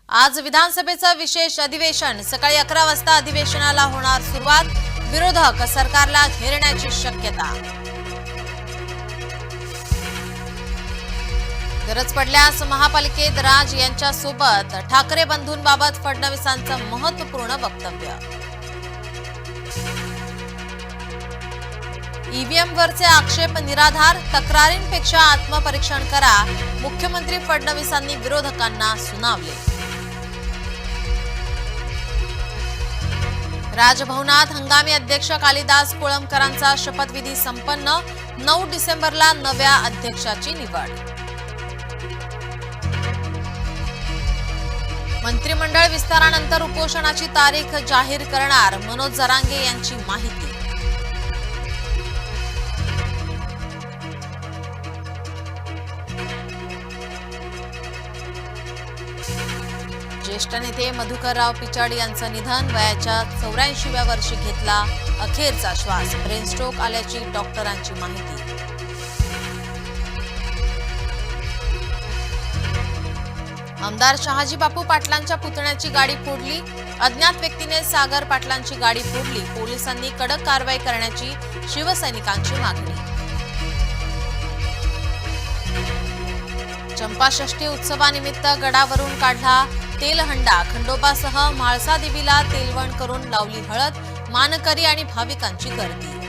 आज विधानसभेचं विशेष अधिवेशन सकाळी 11 वाजता अधिवेशनाला होणार सुरुवात। विरोधक सरकारला घेरण्याची शक्यता। गरज पडल्यास महापालिकेत राज यांच्या सोबत ठाकरे बंधूंबाबत फडणवीसांचं महत्त्वपूर्ण वक्तव्य। ईव्हीएम वरचे आक्षेप निराधार, तक्रारींपेक्षा आत्मपरीक्षण करा, मुख्यमंत्री फडणवीसांनी विरोधकांना सुनावले। राजभवनात हंगामी अध्यक्ष कालिदास कोळंबकरांचा शपथविधी संपन्न। 9 डिसेंबरला नव्या अध्यक्षाची निवड। मंत्रिमंडळ विस्तारानंतर उपोषणाची तारीख जाहीर करणार, मनोज जरांगे यांची माहिती। ज्येष्ठ नेते मधुकरराव पिचड यांचं निधन। वयाच्या 84व्या वर्षी घेतला अखेरचा श्वास। ब्रेन स्ट्रोक आल्याची डॉक्टरांची माहिती। आमदार शहाजी बापू पाटलांच्या पुतण्याची गाडी फोडली। अज्ञात व्यक्तीने सागर पाटलांची गाडी फोडली। पोलिसांनी कडक कारवाई करण्याची शिवसैनिकांची मागणी। चंपाषष्ठी उत्सवानिमित्त गडावरून काढला तेलहंडा। खंडोबासह म्हाळसा देवीला तेलवण करून लावली हळद। मानकरी आणि भाविकांची गर्दी।